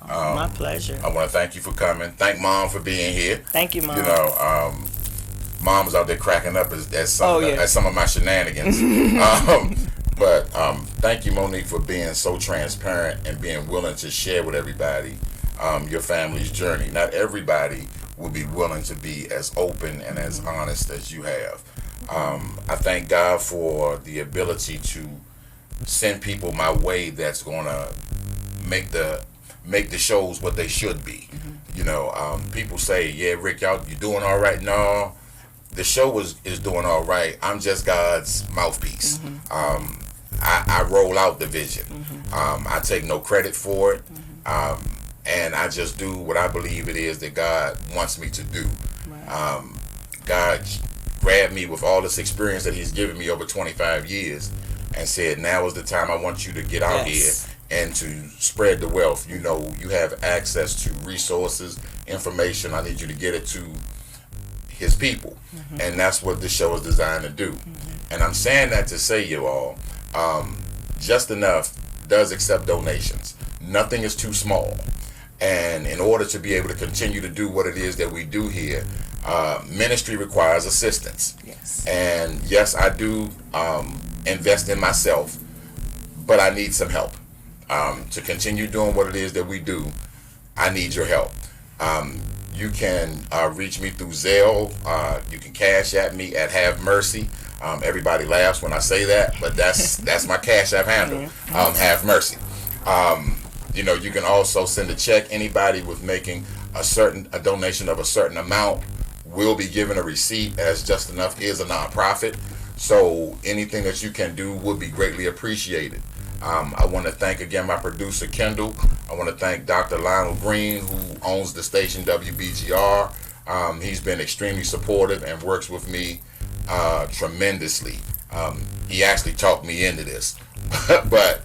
My pleasure. I want to thank you for coming. Thank Mom for being here. Thank you, Mom. You know, Mom was out there cracking up at some of my shenanigans. But thank you, Monique, for being so transparent and being willing to share with everybody your family's journey. Not everybody will be willing to be as open and as honest as you have. I thank God for the ability to send people my way that's going to make the shows what they should be. You know, people say, yeah, Rick, you're doing all right. No, the show is doing all right. I'm just God's mouthpiece. I roll out the vision. I take no credit for it. And I just do what I believe it is that God wants me to do. God grabbed me with all this experience that he's given me over 25 years and said, now is the time I want you to get out here and to spread the wealth. You know, you have access to resources, information. I need you to get it to his people. And that's what this show is designed to do. And I'm saying that to say, you all, Just Enough does accept donations. Nothing is too small. And in order to be able to continue to do what it is that we do here, ministry requires assistance. Yes. And yes, I do invest in myself, but I need some help. To continue doing what it is that we do, I need your help. You can reach me through Zelle. You can cash at me at Have Mercy. Everybody laughs when I say that, but that's my Cash App handle. Have Mercy. You know, you can also send a check. Anybody with making a donation of a certain amount will be given a receipt, as Just Enough is a nonprofit. So anything that you can do would be greatly appreciated. I want to thank again my producer Kendall. I want to thank Dr. Lionel Green, who owns the station WBGR. He's been extremely supportive and works with me tremendously. He actually talked me into this, but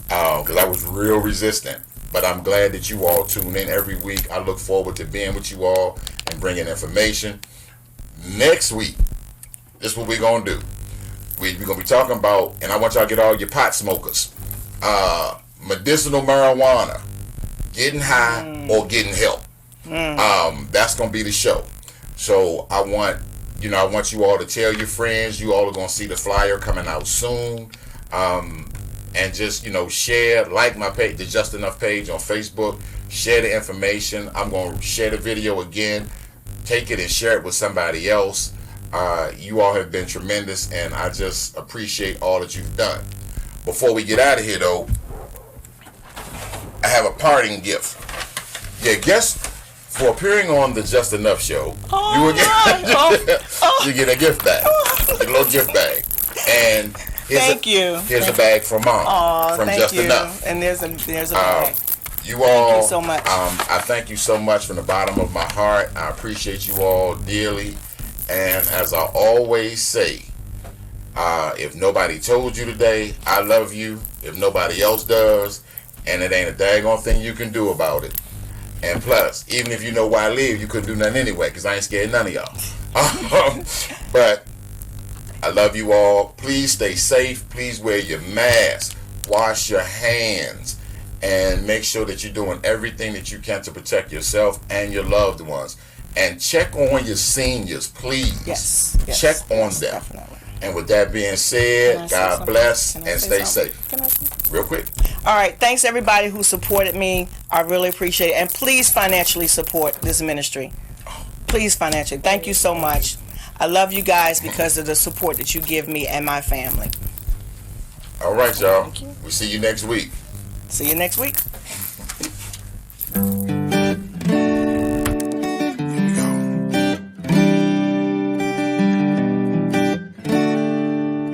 because I was real resistant. But I'm glad that you all tune in every week. I look forward to being with you all and bringing information. Next week, this is what we're going to do. We're going to be talking about, and I want y'all to get all your pot smokers, medicinal marijuana, getting high or getting help. That's going to be the show. So I want you all to tell your friends. You all are going to see the flyer coming out soon. And just, share, like my page, the Just Enough page on Facebook. Share the information. I'm going to share the video again. Take it and share it with somebody else. You all have been tremendous, and I just appreciate all that you've done. Before we get out of here, though, I have a parting gift. Yeah, guess for appearing on the Just Enough show, you will you get a gift bag, a little gift bag, and here's a bag from Mom from Just Enough. And there's a bag. You all, thank you so much. I thank you so much from the bottom of my heart. I appreciate you all dearly. And as I always say, if nobody told you today, I love you. If nobody else does, and it ain't a daggone thing you can do about it. And plus, even if you know where I live, you couldn't do nothing anyway, because I ain't scared of none of y'all. But I love you all. Please stay safe. Please wear your mask. Wash your hands. And make sure that you're doing everything that you can to protect yourself and your loved ones. And check on your seniors, please. Yes. Check on them. Definitely. And with that being said, God bless and stay safe. Real quick. All right. Thanks, everybody who supported me. I really appreciate it. And please financially support this ministry. Please financially. Thank you so much. I love you guys because of the support that you give me and my family. All right, y'all. We'll see you next week. See you next week.